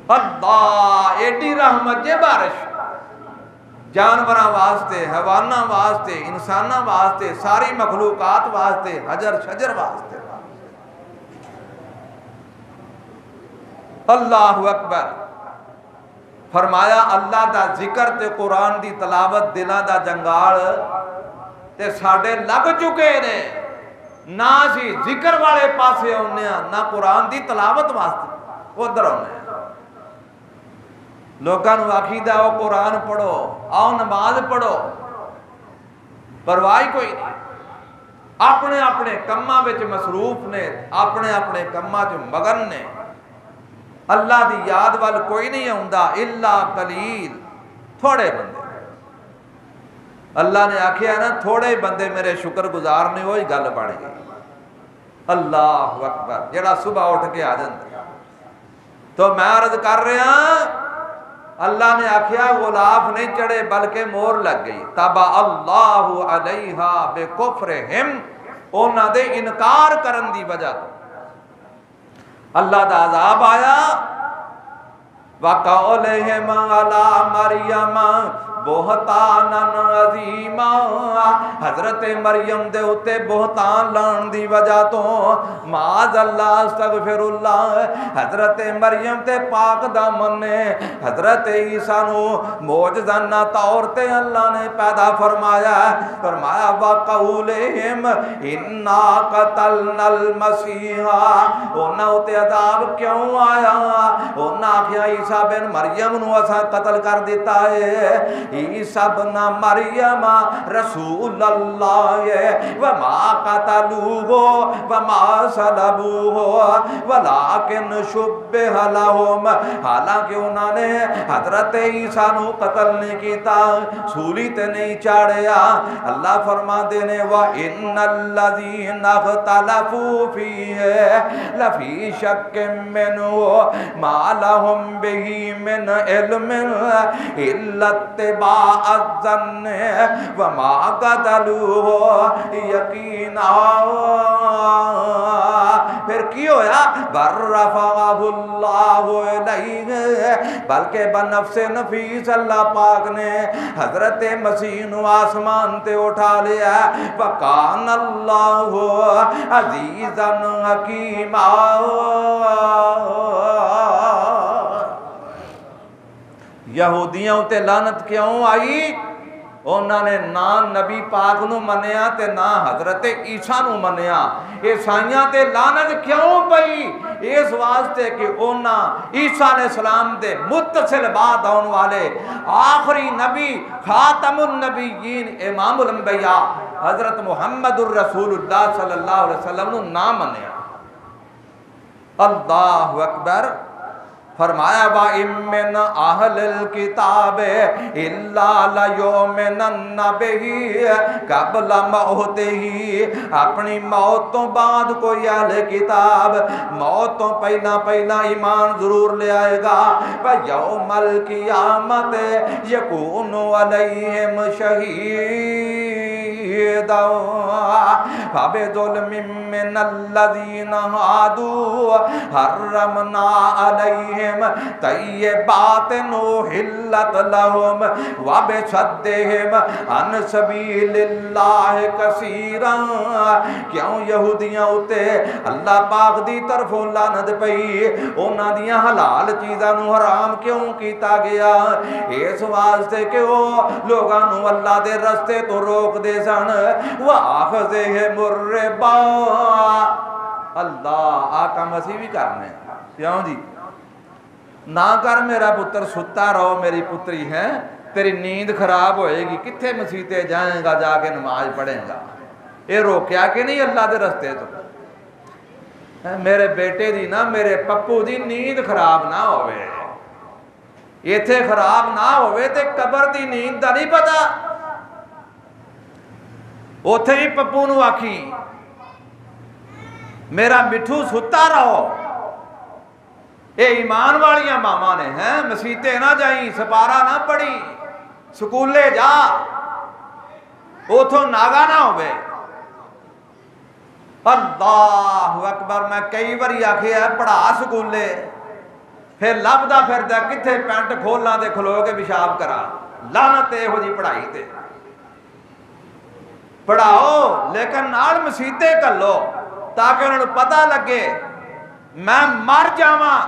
اللہ ایڈی رحمت جے بارش جانوراں واسطے حیواناں واسطے انساناں واسطے ساری مخلوقات واسطے حجر شجر واسطے اللہ اکبر فرمایا اللہ دا ذکر تے قرآن دی تلاوت دلاں دا جنگال تے ساڑے لگ چکے نے نہ سی ذکر والے پاسے ہونے نہ قرآن دی تلاوت واسطے ادھر ہونے لوگاں نو عقیدہ آؤ قرآن پڑھو آؤ نماز پڑھو پرواہی کوئی نہیں اپنے اپنے کماں وچ مصروف نے اپنے اپنے کماں وچ مگن نے اللہ دی یاد وال کوئی نہیں ہوندا الا قلیل تھوڑے بندے اللہ نے آکھیا نا تھوڑے بندے میرے شکر گزار نے وہی گل بن گئی اللہ اکبر جڑا صبح اٹھ کے آ جاندا تو میں عرض کر رہا اللہ نے آکھیا غلاف نہیں چڑھے بلکہ مور لگ گئی تبع اللہ علیہا بکفرہم انہاں دے انکار کرن دی وجہ تو اللہ دا عذاب آیا وَقَوْلِهِمْ عَلَىٰ مَرْيَمَ بہتانن عظیما حضرت مریم دے اتے بہتان لان دی وجہ تو معاذ اللہ استغفر اللہ حضرت مریم تے پاک دامن نے حضرت عیسیٰ نو معجزانہ طور تے اللہ نے پیدا فرمایا وَقَوْلِهِمْ إِنَّا قَتَلْنَا الْمَسِيحَ انہاں اتے عذاب کیوں آیا انہاں آکھیا عیسیٰ بن مریم نو اساں قتل کر دیتا ہے عیسیٰ بن مریم رسول اللہ وما قتلوه وما صلبوه ولكن شبه لهم حالانکہ انہوں نے حضرت عیسیٰ نو قتل نہیں کیتا سولی تے نہیں چاڑیا اللہ فرما دینے وَإِنَّ الَّذِينَ اخْتَلَفُوا فِيهِ لَفِي شَكٍّ مِّنْهُ مَا لَهُمْ بِهِ مِنْ عِلْمٍ إِلَّا اتِّبَاعَ الظَّنِّ وَمَا قَتَلُوهُ یقینا پھر کی ہویا وَرَّفَعَهُ اللَّهُ إِلَيْهِ بلکہ بنفس نفیس اللہ پاک نے حضرت مسیح نو آسمان تے اٹھا لیا وَقَانَ اللَّهُ عَزِيزًا حَكِيمًا یہودیاں تے لعنت کیوں آئی انہوں نے نہ نبی پاک نو منیا تے نہ حضرت عیسیٰ نو منیا عیسائیاں تے لعنت کیوں پئی اس واسطے کہ انہاں عیسیٰ علیہ السلام دے متصل بعد آن والے آخری نبی خاتم النبیین امام الانبیاء حضرت محمد الرسول اللہ صلی اللہ علیہ وسلم نو نہ منیا اللہ اکبر فرمایا وَإِن مِّنْ أَهْلِ الْكِتَابِ إِلَّا لَيُؤْمِنَنَّ بِهِ قَبْلَ مَوْتِهِ اپنی موت تو بعد کوئی اہل کتاب موت تو پہلا ایمان ضرور لے آئے گا وَيَوْمَ الْقِيَامَةِ يَكُونُ عَلَيْهِمْ شَهِيدًا فَبِظُلْمٍ مِّنَ الَّذِينَ هَادُوا حَرَّمْنَا عَلَيْهِمْ طیبات احلت لہم وبصدہم عن سبیل اللہ کثیرا کیوں یہودیاں اتے اللہ پاک دی طرف لعنت پئی انہاں دیاں حلال چیزاں نو حرام کیوں کیتا گیا اس واسطے کہ وہ لوگاں نو اللہ دے رستے تو روک دے سن وآخذہم الربا اللہ آقا مسیح بھی کرنے کیوں جی نہ کر میرا پتر ستا رہو میری پتری ہے تیری نیند خراب ہوئے گی کتھے مسیتے جائیں گا جا کے نماز پڑھیں گا یہ روکیا کہ نہیں اللہ دے رستے تو میرے بیٹے دی نہ میرے پپو دی نیند خراب نہ ہوئے ایتھے خراب نہ ہوئے تے قبر دی نیند دا نہیں پتا اوتھے ہی پپو نو آکھی میرا مٹھو ستا رہو اے ایمان والیاں ماما نے ہیں مسیتے نہ جائیں سپارہ نہ پڑی سکولے جا اوتھوں ناگا نہ ہوئے اللہ اکبر میں کئی باری آکھے ہے پڑھا سکولے پھر لبدا پھردا کتھے پینٹ کھولنا دے کھلو کے پیشاب کرا لعنت ہو جی پڑھائی تے پڑھاؤ لیکن نال مسیتے کلو تاکہ انہوں نے پتہ لگے میں مر جاواں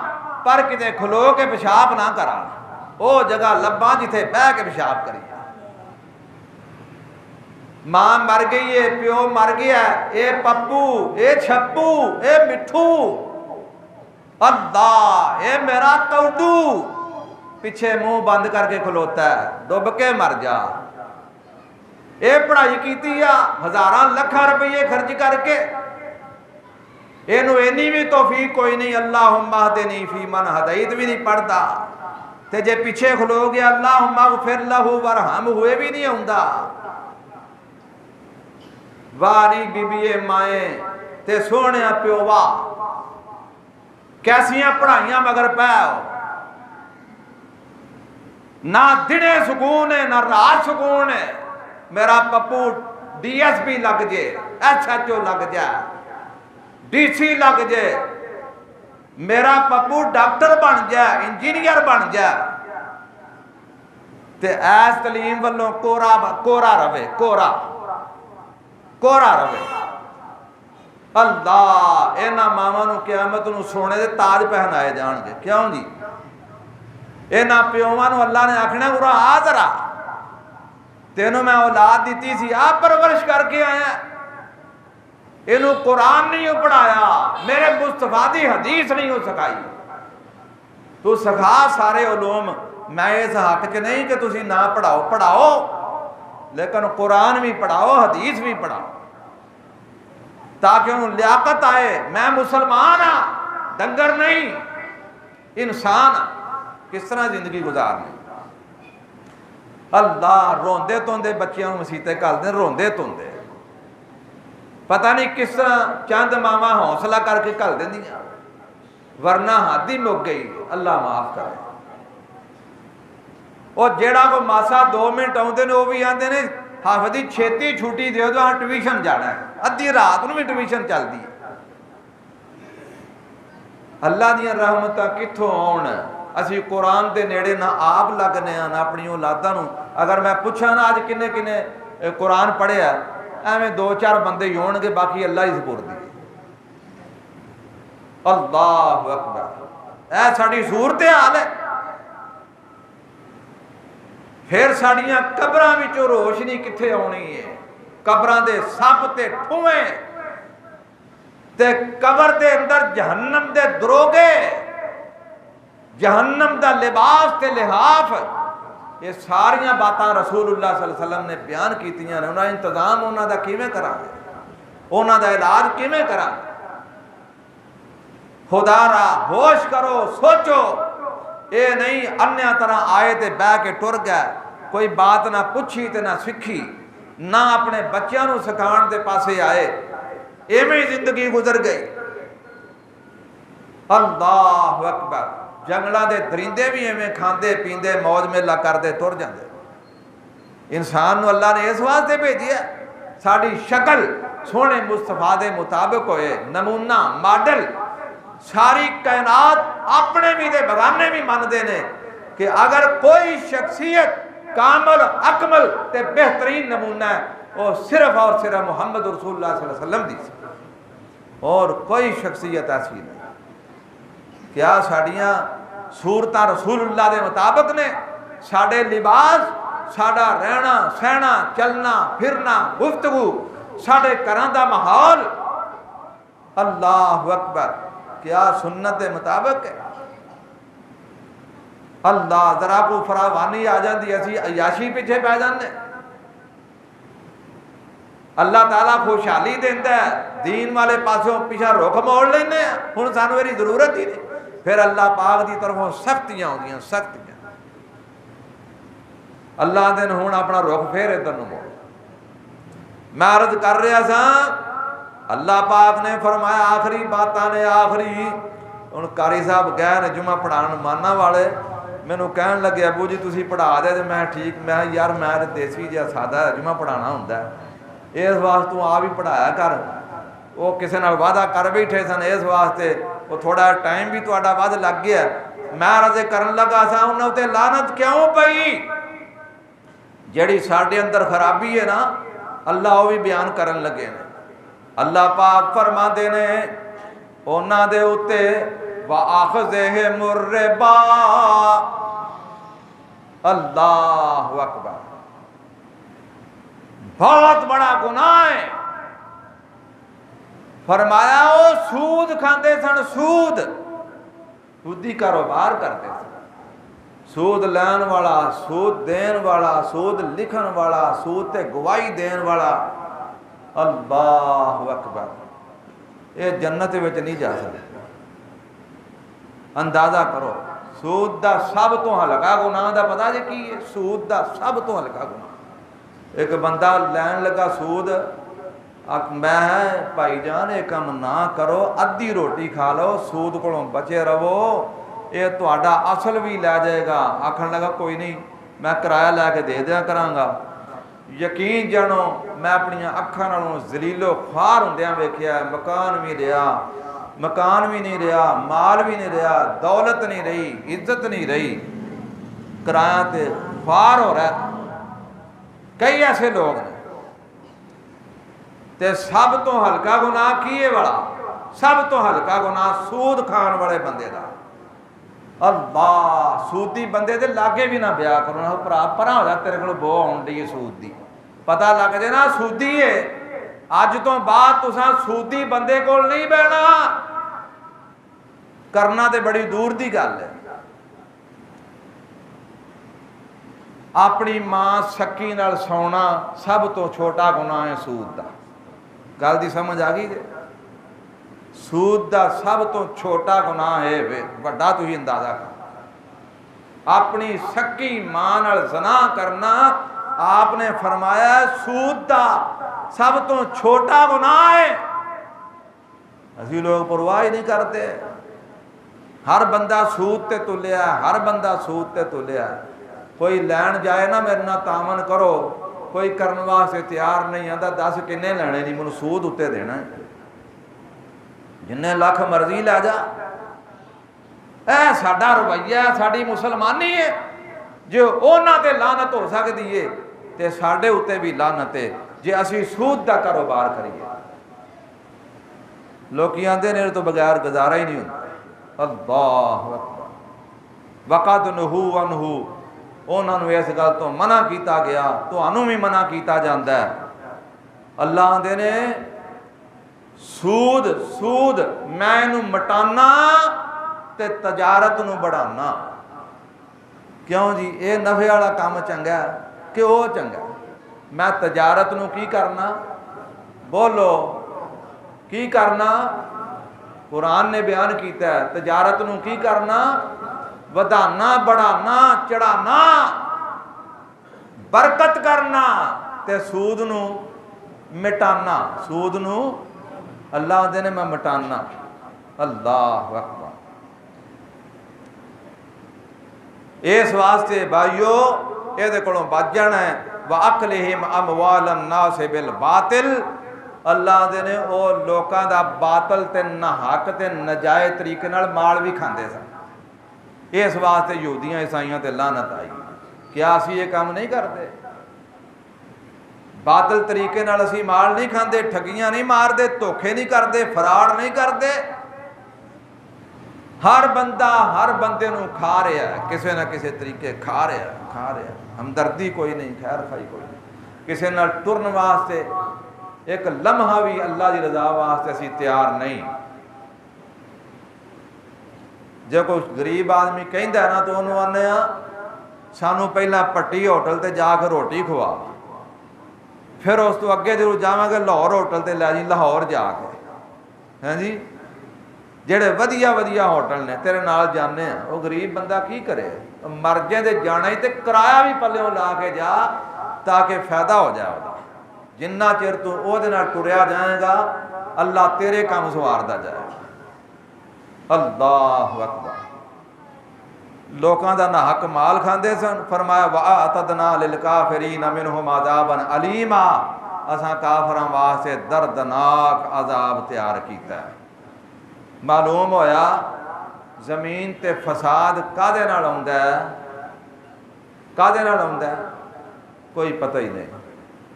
پر کتے کھلو کے پیشاب نہ کرا او جگہ لباں جتھے بہ کے پیشاب کری ماں مر گئی ہے پیو مر گیا ہے اے پپو اے چھپو اے مٹھو اللہ اے میرا کوڈو پیچھے منہ بند کر کے کھلوتا ہے ڈب کے مر جا اے پڑھائی کیتی ہے ہزاراں لکھاں روپیے خرچ کر کے اینو اینی بھی توفیق کوئی نہیں اللہم اہدنی فی من ہدیت بھی نہیں پڑھتا تے جے پیچھے کھلو گیا اللہم اغفر لہو ورحم ہوئے بھی نہیں ہوندہ واری بی بی مائیں تے سونے پیوا کیسیاں پڑھائیاں مگر پہو نہ دنے سکون ہے نہ رات سکون ہے میرا پپو ڈی ایس پی لگ جے ایچ ایچ او لگ جائے ڈی سی لگ جائے میرا پپو ڈاکٹر بن جائے انجینئر بن جائے تے ایس تعلیم والوں کورا رہے اللہ اینا ماما نو قیامت نو سونے دے تاج پہنائے جان گے کیوں جی اینا پیوما نو اللہ نے آکھنا ہے آ ذرا تینوں میں اولاد دیتی سی آپ پرورش کر کے آیا انہوں قرآن نہیں پڑھایا میرے مصطفیٰ دی حدیث نہیں ہو سکائی تو سکھا سارے علوم میں اس حق کے نہیں کہ تسی نہ پڑھاؤ لیکن قرآن بھی پڑھاؤ حدیث بھی پڑھاؤ تاکہ انہوں لیاقت آئے میں مسلمان ہاں ڈنگر نہیں انسان کس طرح زندگی گزارنی اللہ روندے توندے بچیاں مسیطے کال دیں روندے توندے پتہ نہیں کس طرح چند ماما حوصلہ کر کے کل دیں دیا ورنہ حادی مک گئی اللہ معاف کرے اور جیڑا کو ماسا 2 منٹ آؤں دے وہ بھی آندے نے حافظی چھیتی چھوٹی دے دو ہاں ٹویشن جانا ہے ادھی رات نو بھی ٹویشن چل دی اللہ دیا رحمتہ کتھوں آن اسی قرآن دے نیڑے نہ آپ لگنے ہیں نہ اپنی اولادہ نو اگر میں پوچھا نا آج کنے کنے قرآن پڑھے ہے ایویں 2-4 بندے یون گے باقی اللہ ہی سپور دی اللہ اکبر اے ساڑی صورت حال ہے پھر ساڑیاں قبراں وچوں روشنی کتھے آنی ہے قبراں دے سپ تے ٹھوئیں تے قبر دے اندر جہنم دے دروگے جہنم دا لباس تے لحاف یہ ساریاں باتاں رسول اللہ صلی اللہ علیہ وسلم نے بیان کیتیاں نے انہاں انتظام انہاں دا کیویں کراں انہاں دا علاج کیویں کراں خدا را ہوش کرو سوچو اے نہیں انیا طرح آئے تے بہ کے ٹر گیا کوئی بات نہ پوچھی تے نہ سکھی نہ اپنے بچیاں نو سکھان دے پاسے آئے ایویں زندگی گزر گئی اللہ اکبر جنگلہ دے درندے بھی ایویں کھاندے پیندے موج میلہ کردے ٹر جاندے انسان نو اللہ نے اس واسطے بھیجی ہے ساڑی شکل سونے مصطفیٰ دے مطابق ہوئے نمونہ ماڈل ساری کائنات اپنے بھی دے بغانے بھی مان دینے کہ اگر کوئی شخصیت کامل اکمل تے بہترین نمونہ ہے وہ صرف اور صرف محمد رسول اللہ صلی اللہ علیہ وسلم دی اور کوئی شخصیت ایسی نہیں کیا ساڑیاں صورتاں رسول اللہ دے مطابق نے ساڑے لباس ساڑا رہنا سہنا چلنا پھرنا گفتگو ساڑے کران دا ماحول اللہ اکبر کیا سنت دے مطابق ہے اللہ ذرا کو فراوانی آ جاندی اسی عیاشی پیچھے پہ جاندے اللہ تعالیٰ خوشحالی دیندہ ہے دین والے پاسوں پیچھا رخ موڑ لینے ہیں ہن سانو میری ضرورت ہی نہیں پھر اللہ پاک دی طرفوں سختیاں ہوندیاں سختیاں اللہ دن ہن اپنا رخ پھر ادھر نو موڑ میں عرض کر رہا سا اللہ پاک نے فرمایا آخری باتاں نے آخری ان قاری صاحب گئے نے جمعہ پڑھان مانا والے میں نو کہن لگے ابو جی تسی پڑھا دے میں ٹھیک میں یار میں دیسی جا سادہ جمعہ پڑھانا ہوندہ ہے اس واسطے آپ ہی پڑھایا کر وہ کسی نال وعدہ کر بیٹھے سن اس واسطے وہ تھوڑا ٹائم بھی تھوڑا بعد لگ گیا میں عرض کرن لگا سا انہوں تے لعنت کیوں پئی جڑی ساڈے اندر خرابی ہے نا اللہ وہ بھی بیان کرن لگے نے اللہ پاک فرما دے نے اونا دے اتے وَآخذِهِمُ الرِّبَا اللہ اکبر بہت بڑا گناہ ہے فرمایا وہ سود کھاندے سن سودی کاروبار کرتے سن سود لین والا سود دین والا سود لکھن والا سود تے گواہی دین والا اللہ اکبر یہ جنت وچ نہیں جا سکتے اندازہ کرو سود دا سب تو ہلکا گناہ دا پتہ جی کی ہے سود دا سب تو ہلکا گناہ ایک بندہ لین لگا سود میں بھائی جان ایک کم نہ کرو ادھی روٹی کھا لو سود کو بچے رہو یہ تہاڈا اصل بھی لے جائے گا آکھن لگا کوئی نہیں میں کرایہ لے کے دے دیا کراں یقین جانو میں اپنی اکھاں نالوں ذلیل و خوار ہوندیاں ویکھیا مکان بھی نہیں رہا مال بھی نہیں رہا دولت نہیں رہی عزت نہیں رہی کرایہ تے خوار ہو رہا ہے. کئی ایسے لوگ نے تے سب تو ہلکا گناہ کیے والا، سب تو ہلکا گناہ سود کھان والے بندے دا. اللہ سودی بندے دے لاگے بھی نہ بیا کرو نہ پرا ہو جا، تیرے کو بو آن ڈی سود دی، پتہ لگ جائے نا سودی ہے. اج تو بعد تساں سودی بندے کول نہیں بہنا، کرنا تے بڑی دور دی گل ہے. اپنی ماں سکی نال سونا سب تو چھوٹا گناہ ہے سود دا. گل دی سمجھ آ گئی جے؟ سود دا سب تو چھوٹا گناہ ہے، بڑا تو ہی اندازہ کر. اپنی سکی ماں نال زنا کرنا آپ نے فرمایا سود دا سب تو چھوٹا گناہ ہے. اسی لوگ پرواہ ہی نہیں کرتے. ہر بندہ سود تے تلیا، ہر بندہ سود تے تلیا. کوئی لین جائے نا میرے نال تعاون کرو، کوئی کرن واسطے تیار نہیں آندا. 10 کنے لینے نہیں، مینوں سود اتے دینا ہے، جننے لاکھ مرضی لے جا. اے ساڈا رویہ ساڈی مسلمانی ہے. جو انہاں تے لعنت ہو سکدی ہے تے ساڈے اتے بھی لعنت ہے جے اسی سود دا کاروبار کریے. لوگ آندے نے تو بغیر گزارا ہی نہیں ہوندا. اللہ اکبر. وقد نہو عنہ، انہاں نوں اس گل تو منع کیتا گیا، تانوں بھی منع کیتا جاندا ہے. اللہ آندے نے سود میں انہوں مٹانا تے تجارت نو بڑھانا. کیوں جی اے نفع والا کام چنگا ہے کہ وہ چنگا ہے؟ میں تجارت نو کی کرنا؟ بولو کی کرنا؟ قرآن نے بیان کیتا ہے تجارت نو کی کرنا؟ ودانا، بڑھانا، چڑھانا، برکت کرنا تے سود نو مٹانا. سود نو اللہ دے نے میں مٹانا. اللہ اکبر. اس واسطے بھائیو اے دے کولوں بچ جانا ہے. وَأَكْلِهِمْ أَمْوَالَ النَّاسِ بِالْبَاطِلِ، اللہ دے نے او لوکاں دا باطل تے ناحق تے ناجائز طریقے نال مال بھی کھاندے سن. اس واسطے یہودیاں عیسائیاں تے لعنت آئی. کیا اسی یہ کام نہیں کرتے؟ باطل طریقے نال اسی مال نہیں کھاندے، ٹھگیاں نہیں مار دے، دھوکے نہیں کردے، فراڈ نہیں کردے. ہر بندہ ہر بندے نو کھا رہا ہے، کسے نہ کسے طریقے کھا رہا ہے. ہمدردی کوئی نہیں، خیر خائی کوئی نہیں. کسے نال ٹرن واسطے ایک لمحہ بھی اللہ دی رضا واسطے اسی تیار نہیں. جے کوئی غریب آدمی کہندا ہے نا تو انہوں آنے سانو پہلا پٹی ہوٹل تے جا کے روٹی کھوا، پھر اس تو اگے ضرور جاواں گے لاہور ہوٹل تے لے جی لاہور جا کے. ہاں جی جڑے ودیا ہوٹل نے تیرے نال جانے ہیں. وہ غریب بندہ کی کرے؟ مرجے دے جانا ہی تے کرایہ بھی پلیوں لا کے جا تاکہ فائدہ ہو جائے. وہ جنہ چر تو او دے نال ٹریا جائے گا اللہ تیرے کام سواردا جائے گا. اللہ اکبر. لوکاں دا نہ حق مال کھاندے سن. فرمایا وَأَعْتَدْنَا لِلْكَافِرِينَ مِنْهُمْ عَذَابًا أَلِيمًا، اساں کافراں واسطے دردناک عذاب تیار کیتا ہے. معلوم ہویا زمین تے فساد کادے نال ہوندا ہے؟ کادے نال ہوندا ہے؟ کوئی پتہ ہی نہیں.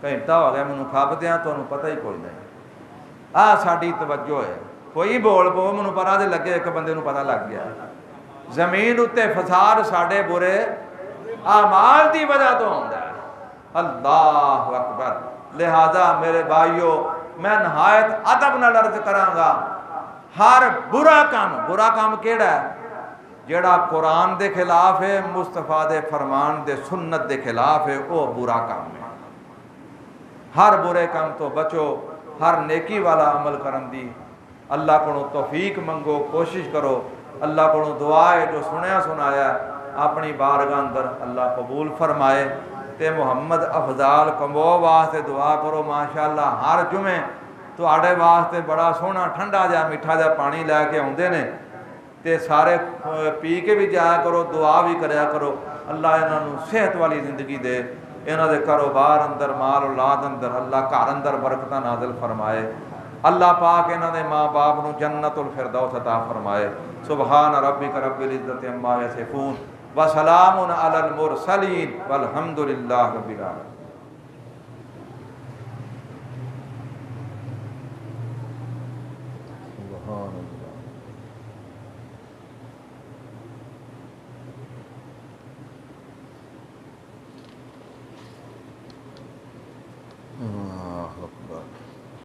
گھنٹہ ہو گیا مینوں کھپدیاں تانوں پتہ ہی کوئی نہیں. ساڈی توجہ ہے. کوئی بول پو مینوں پتہ دے لگے ایک بندے نوں پتہ لگ گیا. زمین اتے فساد ساڈے برے اعمال دی وجہ تو ہوندا ہے. اللہ اکبر. لہذا میرے بھائیو میں نہایت ادب نال عرض کراں گا، ہر برا کام کیڑا ہے؟ جیڑا قرآن دے خلاف ہے، مصطفیٰ دے فرمان دے سنت دے خلاف ہے، وہ برا کام ہے. ہر برے کام تو بچو، ہر نیکی والا عمل کرن دی اللہ کو توفیق منگو، کوشش کرو. اللہ کو دعا ہے جو سنیا سنایا اپنی بارگاہ اندر اللہ قبول فرمائے. تے محمد افضال کمبو واسطے دعا کرو. ماشاءاللہ ہر جمعے تو آڑے واسطے بڑا سونا ٹھنڈا جا میٹھا جا پانی لے کے آندے نے تے سارے پی کے بھی جایا کرو، دعا بھی کریا کرو. اللہ انہوں صحت والی زندگی دے، انہوں دے کاروبار اندر، مال اولاد اندر اللہ گھر اندر برکتاں نازل فرمائے. اللہ پاک انہوں دے ماں باپ نو جنت الفردوس عطا فرمائے. سبحان ربک رب العزت عما یصفون وسلام علی المرسلین والحمد للہ رب العالمین۔